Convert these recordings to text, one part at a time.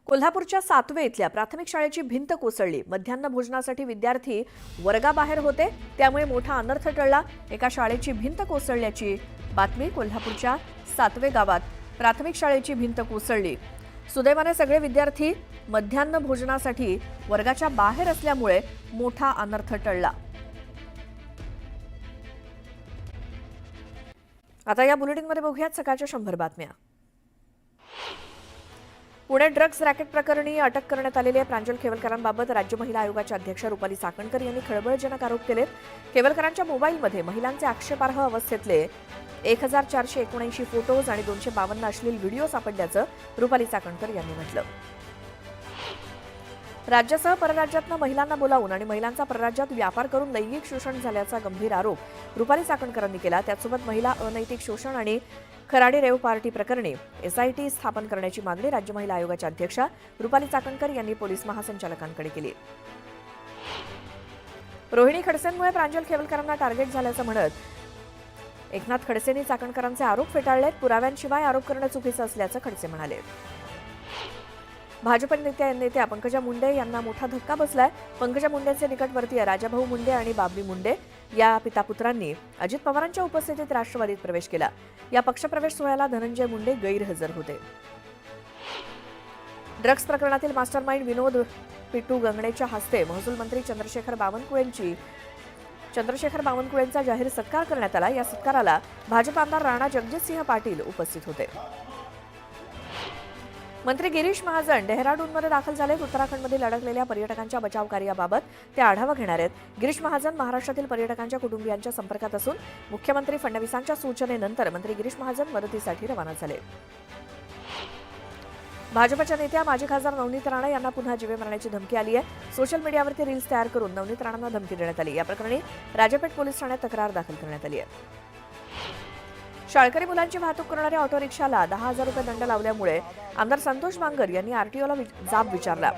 कोल्हापूरच्या सातवे इथल्या प्राथमिक शाळेची भिंत कोसळली। मध्यान्ह भोजनासाठी विद्यार्थी वर्गाबाहेर होते, त्यामुळे मोठा अनर्थ टळला। एका शाळेची भिंत कोसळल्याची बातमी। कोल्हापूरच्या सातवे गावात प्राथमिक शाळेची भिंत कोसळली। सुदैवाने सगळे विद्यार्थी मध्यान्ह भोजनासाठी वर्गाच्या बाहेर असल्यामुळे मोठा अनर्थ टळला। आता या बुलेटिनमध्ये बघूयात सकाळच्या 100 बातम्या। पुणे ड्रग्ज रॅकेट प्रकरणी अटक करण्यात आलेल्या प्रांजल खेवलकरांबाबत राज्य महिला आयोगाच्या अध्यक्ष रुपाली चाकणकर यांनी खळबळजनक आरोप केलेत। खेवलकरांच्या मोबाईलमध्ये महिलांचे आक्षेपार्ह अवस्थेतले 1479 फोटोज आणि 252 अश्लील व्हिडिओ सापडल्याचं रुपाली चाकणकर यांनी म्हटलं। राज्यासह परराज्यातनं महिलांना बोलावून आणि महिलांचा परराज्यात व्यापार करून लैंगिक शोषण झाल्याचा गंभीर आरोप रुपाली चाकणकरांनी केला। त्यासोबत महिला अनैतिक शोषण आणि खराडी रेव पार्टी प्रकरणी एसआयटी स्थापन करण्याची मागणी राज्य महिला आयोगाच्या अध्यक्षा रुपाली चाकणकर यांनी पोलीस महासंचालकांकडे केली। रोहिणी खडसेंमुळे प्रांजल खेवलकरांना टार्गेट झाल्याचं म्हणत एकनाथ खडसेंनी चाकणकरांचे आरोप फेटाळलेत। पुराव्यांशिवाय आरोप करणं चुकीचं असल्याचं खडसे म्हणाले। भाजप नेत्या पंकजा मुंडे यांना मोठा धक्का बसलाय। पंकजा मुंडेंचे निकटवर्तीय राजाभाऊ मुंडे आणि बाबली मुंडे या पितापुत्रांनी अजित पवारांच्या उपस्थितीत राष्ट्रवादीत प्रवेश केला। या पक्षप्रवेश सोहळ्याला धनंजय मुंडे गैरहजर होते। ड्रग्ज प्रकरणातील मास्टरमाइंड विनोद पिट्टू गंगणेच्या हस्ते महसूल मंत्री चंद्रशेखर बावनकुळेंचा जाहीर सत्कार करण्यात आला। या सत्काराला भाजप आमदार राणा जगजितसिंह पाटील उपस्थित होते। मंत्री गिरीश महाजन डेहराडूनमध्ये दाखल झालेत। उत्तराखंडमधील अडकलेल्या पर्यटकांच्या बचाव कार्याबाबत ते आढावा घेणार आहेत। गिरीश महाजन महाराष्ट्रातील पर्यटकांच्या कुटुंबियांच्या संपर्कात असून मुख्यमंत्री फडणवीसांच्या सूचनेनंतर मंत्री गिरीश महाजन मदतीसाठी रवाना झाले। भाजपच्या नेत्या माजी खासदार नवनीत राणा यांना पुन्हा जीवे मारण्याची धमकी आली आहे। सोशल मीडियावरती रील्स तयार करून नवनीत राणांना धमकी देण्यात आली। या प्रकरणी राजापेठ पोलीस ठाण्यात तक्रार दाखल करण्यात आली आहे। शाळकरी मुलांची वाहतूक करणाऱ्या ऑटो रिक्षाला 10,000 रुपये दंड लावल्यामुळे आमदार संतोष बांगर यांनी आरटीओला जाब विचारला।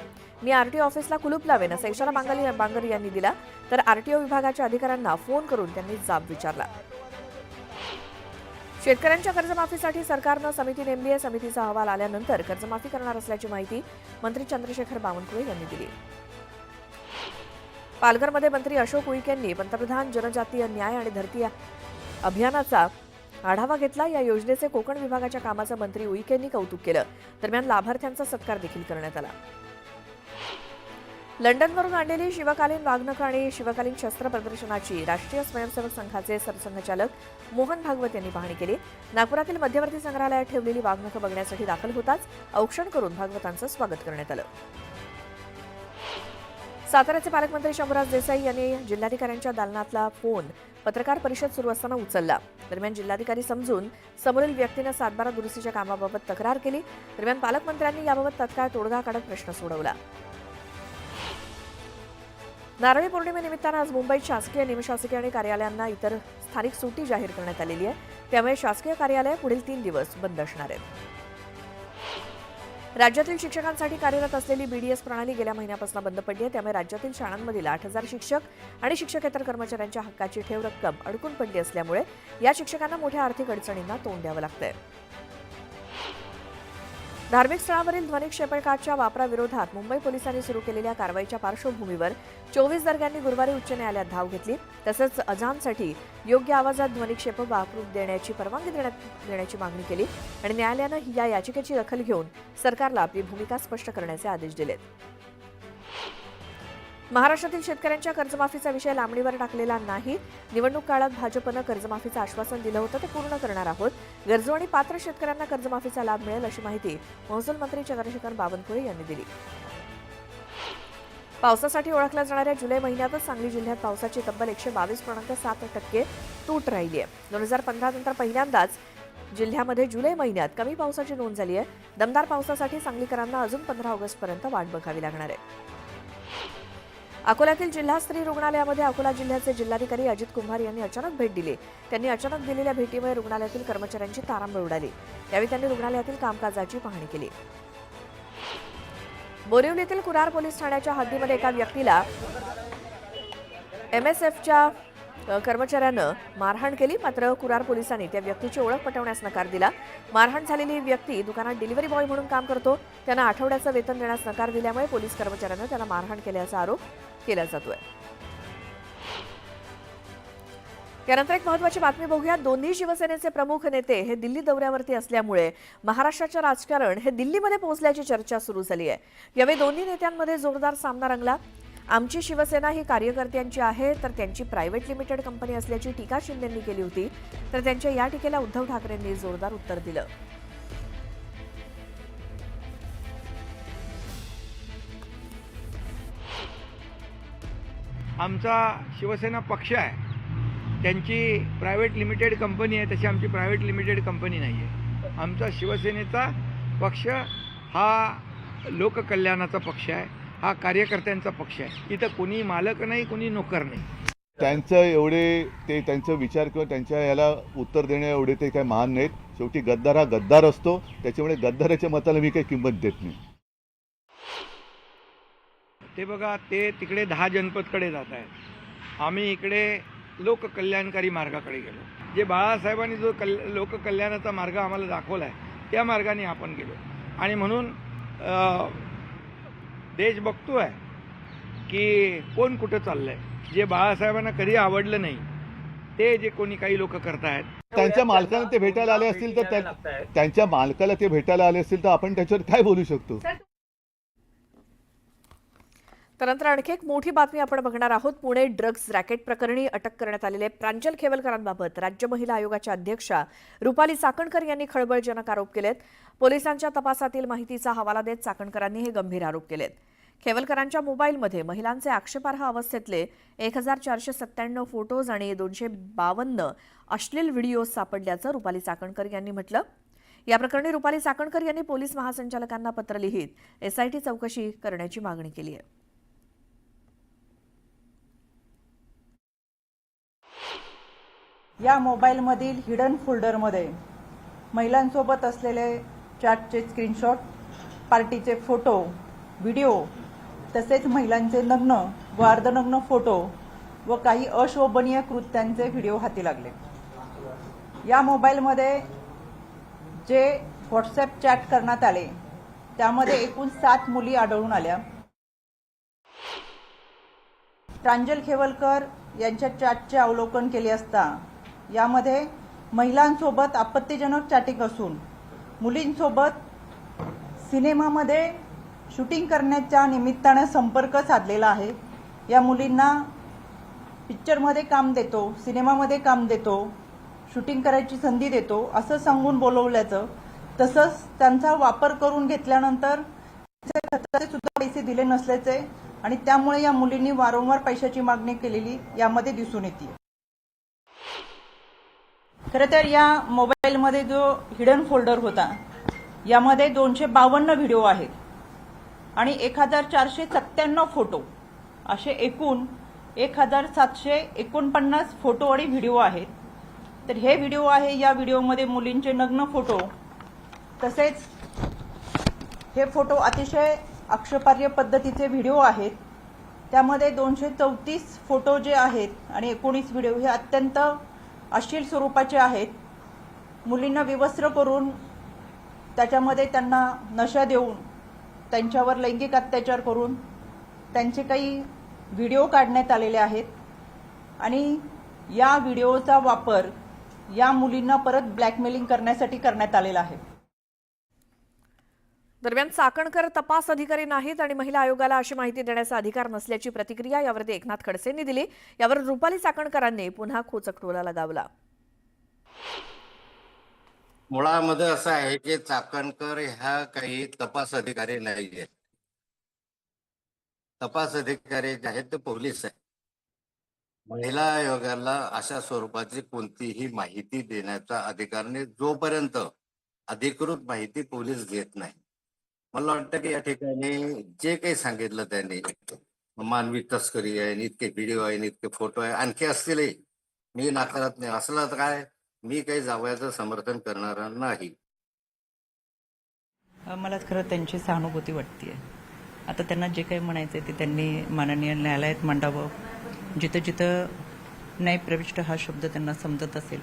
मी आरटीओ ऑफिसला कुलूप लावेन असा इशारा बांगर यांनी दिला, तर आरटीओ विभागाच्या अधिकाऱ्यांना फोन करून त्यांनी जाब विचारला। शेतकऱ्यांच्या कर्जमाफीसाठी सरकारनं समिती नेमली आहे। समितीचा अहवाल आल्यानंतर कर्जमाफी करणार असल्याची माहिती मंत्री चंद्रशेखर बावनकुळे यांनी दिली। पालघरमध्ये मंत्री अशोक उईकेंनी पंतप्रधान जनजातीय न्याय आणि धरती अभियानाचा आढावा घेतला। या योजनेचे कोकण विभागाच्या कामाचं मंत्री उईकेंनी कौतुक केलं। दरम्यान लाभार्थ्यांचा सत्कार देखील करण्यात आला। लंडनवरून आणलेली शिवकालीन वाघनखं आणि शिवकालीन शस्त्र प्रदर्शनाची राष्ट्रीय स्वयंसेवक संघाचे सरसंघचालक मोहन भागवत यांनी पाहणी केली। नागपुरातील मध्यवर्ती संग्रहालयात ठेवलेली वाघनखं बघण्यासाठी दाखल होताच औक्षण करून भागवतांचं स्वागत करण्यात आलं। साताऱ्याचे पालकमंत्री शंभूराज देसाई यांनी जिल्हाधिकाऱ्यांच्या दालनातला फोन पत्रकार परिषद सुरू असताना उचलला। दरम्यान जिल्हाधिकारी समजून समोरील व्यक्तीनं 7/12 दुरुस्तीच्या कामाबाबत तक्रार केली। दरम्यान पालकमंत्र्यांनी याबाबत तत्काळ तोडगा काढत प्रश्न सोडवला। नारळी पौर्णिमेनिमित्तानं आज मुंबईत शासकीय निमशासकीय आणि कार्यालयांना इतर स्थानिक सुट्टी जाहीर करण्यात आलेली आहे। त्यामुळे शासकीय कार्यालय पुढील 3 दिवस बंद असणार आहेत। राज्यातील शिक्षकांसाठी कार्यरत असलेली बीडीएस प्रणाली गेल्या महिन्यापासून बंद पडली आहे। त्यामुळे राज्यातील शाळांमधील 8,000 शिक्षक आणि शिक्षकेतर कर्मचाऱ्यांच्या हक्काची ठेव रक्कम अडकून पडली असल्यामुळे या शिक्षकांना मोठ्या आर्थिक अडचणींना तोंड द्यावं लागतंय। धार्मिक स्थळावरील ध्वनिक्षेपकाच्या वापराविरोधात मुंबई पोलिसांनी सुरू केलेल्या कारवाईच्या पार्श्वभूमीवर 24 दर्ग्यांनी गुरुवारी उच्च न्यायालयात धाव घेतली। तसंच अजानसाठी योग्य आवाजात ध्वनिक्षेपक वापरू देण्याची परवानगी देण्याची मागणी केली आणि न्यायालयानं या याचिकेची दखल घेऊन सरकारला आपली भूमिका स्पष्ट करण्याचे आदेश दिलेत। महाराष्ट्रातील शेतकऱ्यांच्या कर्जमाफीचा विषय लांबणीवर टाकलेला नाही। निवडणूक काळात भाजपनं कर्जमाफीचं आश्वासन दिलं होतं, ते पूर्ण करणार आहोत। गरजू आणि पात्र शेतकऱ्यांना कर्जमाफीचा लाभ मिळेल अशी माहिती महसूल मंत्री चंद्रशेखर बावनकुळे यांनी दिली। पावसासाठी ओळखल्या जाणाऱ्या जुलै महिन्यातच सांगली जिल्ह्यात पावसाची तब्बल 122.7% तूट राहिली आहे। 2015 नंतर पहिल्यांदाच जिल्ह्यामध्ये जुलै महिन्यात कमी पावसाची नोंद झाली आहे। दमदार पावसासाठी सांगलीकरांना अजून 15 ऑगस्टपर्यंत वाट बघावी लागणार आहे। अकोल्यातील जिल्हा स्त्री रुग्णालयामध्ये अकोला जिल्ह्याचे जिल्हाधिकारी अजित कुंभार यांनी अचानक भेट दिली। त्यांनी अचानक दिलेल्या भेटीमुळे रुग्णालयातील कर्मचाऱ्यांची तारांबळ उडाली। यावेळी त्यांनी रुग्णालयातील कामकाजाची पाहणी केली। बोरिवलीतील कुरार पोलीस ठाण्याच्या हद्दीमध्ये एका व्यक्तीला एमएसएफच्या कर्मचाऱ्यानं मारहाण केली, मात्र कुरार पोलिसांनी त्या व्यक्तीची ओळख पटवण्यास नकार दिला. मारहाण झालेली व्यक्ती दुकानात डिलिव्हरी बॉय म्हणून काम करतो. त्यांना आठवड्याचं वेतन देण्यास नकार दिल्यामुळे पोलीस कर्मचाऱ्यानं त्याला मारहाण केल्याचा आरोप केला जातोय. यानंतर एक महत्त्वाची बातमी बघूया. दोन्ही शिवसेनेचे प्रमुख नेते हे दिल्ली दौऱ्यावरती असल्यामुळे महाराष्ट्राचं राजकारण हे दिल्लीमध्ये पोहोचल्याची चर्चा सुरू झाली आहे. यावेळी दोन्ही नेत्यांमध्ये जोरदार सामना रंगला. आमची शिवसेना ही कार्यकर्त्यांची आहे, तर त्यांची प्रायव्हेट लिमिटेड कंपनी असल्याची टीका शिंदेंनी केली होती. तर त्यांच्या या टीकेला उद्धव ठाकरेंनी जोरदार उत्तर दिलं. आमचा शिवसेना पक्ष आहे, त्यांची प्रायव्हेट लिमिटेड कंपनी आहे, तशी आमची प्रायव्हेट लिमिटेड कंपनी नाही आहे. आमचा शिवसेनेचा पक्ष हा लोककल्याणाचा पक्ष आहे, हा कार्यकर्त्यांचा पक्ष आहे. इथं कोणी मालक नाही, कोणी नोकर नाही. त्यांचं एवढे ते त्यांचा विचार किंवा त्यांच्या याला उत्तर देण्या एवढे ते काही महान नाहीत. शेवटी गद्दार हा गद्दार असतो, त्याच्यामुळे गद्दाराच्या मताला मी काही किंमत देत नाही. ते बघा, ते तिकडे 10 जनपदकडे जात आहेत, आम्ही इकडे लोककल्याणकारी मार्गाकडे गेलो. जे बाळासाहेबांनी जो लोककल्याणाचा मार्ग आम्हाला दाखवला आहे, त्या मार्गाने आपण गेलो. आणि म्हणून देश बघतोय की कोण कुठं चाललंय. जे बाळासाहेबांना कधी आवडलं नाही ते जे कोणी काही लोक करतायत, त्यांच्या मालकाला ते भेटायला आले असतील तर त्यांच्या मालकाला ते भेटायला आले असतील तर आपण त्याच्यावर काय बोलू शकतो. त्यानंतर आणखी एक मोठी बातमी आपण बघणार आहोत. पुणे ड्रग्ज रॅकेट प्रकरणी अटक करण्यात आलेले प्रांजल खेवलकरांबाबत राज्य महिला आयोगाच्या अध्यक्षा रुपाली चाकणकर यांनी खळबळजनक आरोप केलेत. पोलिसांच्या तपासातील माहितीचा हवाला देत चाकणकरांनी हे गंभीर आरोप केलेत. खेवलकरांच्या मोबाईलमध्ये महिलांचे आक्षेपार्ह अवस्थेतले 1497 फोटोज आणि 252 अश्लील व्हिडिओज सापडल्याचं रुपाली चाकणकर यांनी म्हटलं. या प्रकरणी रुपाली चाकणकर यांनी पोलीस महासंचालकांना पत्र लिहित एसआयटी चौकशी करण्याची मागणी केली आहे. या मोबाईलमधील हिडन फोल्डरमध्ये महिलांसोबत असलेले चॅटचे स्क्रीनशॉट, पार्टीचे फोटो, व्हिडिओ, तसेच महिलांचे नग्न व अर्धनग्न फोटो व काही अशोभनीय कृत्यांचे व्हिडिओ हाती लागले. या मोबाईलमध्ये जे व्हॉट्सअप चॅट करण्यात आले त्यामध्ये एकूण 7 मुली आढळून आल्या. प्रांजल खेवलकर यांच्या चॅटचे अवलोकन केले असता यामध्ये महिलांसोबत आपत्तीजनक चॅटिंग असून मुलींसोबत सिनेमामध्ये शूटिंग करण्याच्या निमित्ताने संपर्क साधलेला आहे. या मुलींना पिक्चरमध्ये काम देतो, सिनेमामध्ये काम देतो, शूटिंग करायची संधी देतो असं सांगून बोलवल्याचं, तसंच त्यांचा वापर करून घेतल्यानंतर खर्चाचे सुद्धा पैसे दिले नसल्याचे आणि त्यामुळे या मुलींनी वारंवार पैशाची मागणी केलेली यामध्ये दिसून येते. खरं तर या मोबाईलमध्ये जो हिडन फोल्डर होता यामध्ये 252 व्हिडिओ आहेत आणि 1497 फोटो, असे एकूण 1749 फोटो आणि व्हिडिओ आहेत. तर हे व्हिडिओ आहे, या व्हिडिओमध्ये मुलींचे नग्न फोटो, तसेच हे फोटो अतिशय आक्षेपार्ह पद्धतीचे व्हिडिओ आहेत. त्यामध्ये 234 फोटो जे आहेत आणि 19 व्हिडिओ हे अत्यंत अश्लील स्वरूपाचे आहेत. मुलींना विवस्त्र करून त्याच्यामध्ये त्यांना नशा देऊन त्यांच्यावर लैंगिक अत्याचार करून त्यांचे काही व्हिडिओ काढण्यात आलेले आहेत आणि या व्हिडिओचा वापर या मुलींना परत ब्लॅकमेलिंग करण्यासाठी करण्यात आलेला आहे. दरम्यान चाकणकर तपास अधिकारी नाहीत आणि महिला आयोगाला अशी माहिती देण्याचा अधिकार नसल्याची प्रतिक्रिया यावरती एकनाथ खडसेंनी दिली. यावर रुपाली चाकणकरांनी पुन्हा खोचकटोला लगावला. मुळामध्ये असं आहे की चाकणकर ह्या काही तपास अधिकारी नाहीये. तपास अधिकारी जे आहेत ते पोलीस आहे. महिला आयोगाला अशा स्वरूपाची कोणतीही माहिती देण्याचा अधिकार नाही जोपर्यंत अधिकृत माहिती पोलीस घेत नाही. मला वाटतं की या ठिकाणी जे काही सांगितलं त्यांनी, मानवी तस्करी आहे, इतके व्हिडिओ आहे, इतके फोटो आहे, आणखी असतीलही, मी नाकारत नाही. असलं तर काय, मी काही जावयाचं समर्थन करणार नाही. मला खरं त्यांची सहानुभूती वाटते. आता त्यांना जे काही म्हणायचं ते त्यांनी माननीय न्यायालयात मांडावं. जिथं जिथं न्यायप्रविष्ट हा शब्द त्यांना समजत असेल,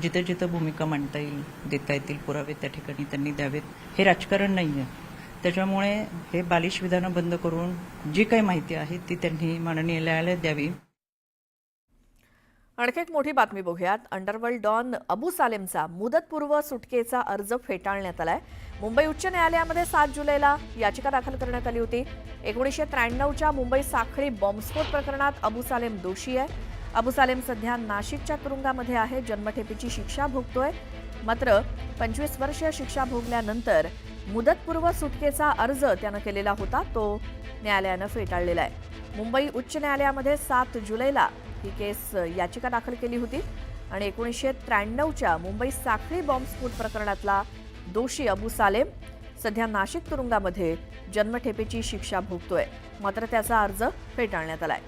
जिथं जिथं भूमिका मांडता येईल, देता येतील पुरावे त्या ठिकाणी त्यांनी द्यावेत. हे राजकारण नाही आहे. त्याच्यामुळे हे बालिश विधानं बंद करून जी काही माहिती आहे ती त्यांनी माननीय न्यायालयात द्यावी. आणखी एक मोठी बातमी बघूयात. अंडरवर्ल्ड डॉन अबू सालेमचा मुदतपूर्व सुटकेचा अर्ज फेटाळण्यात आलाय. मुंबई उच्च न्यायालयामध्ये 7 जुलैला याचिका दाखल करण्यात आली होती. 1993च्या मुंबई साखळी बॉम्बस्फोट प्रकरणात अबू सालेम दोषी आहे. अबू सालेम सध्या नाशिकच्या तुरुंगामध्ये आहे. जन्मठेपेची शिक्षा भोगतोय. मात्र 25 वर्षीय शिक्षा भोगल्यानंतर मुदतपूर्व सुटकेचा अर्ज त्यानं केलेला होता, तो न्यायालयानं फेटाळलेला आहे. मुंबई उच्च न्यायालयामध्ये 7 जुलैला ही केस याचिका दाखल केली होती आणि 1993च्या मुंबई साखळी बॉम्बस्फोट प्रकरणातला दोषी अबू सालेम सध्या नाशिक तुरुंगामध्ये जन्मठेपेची शिक्षा भोगतोय. मात्र त्याचा अर्ज फेटाळण्यात आलाय.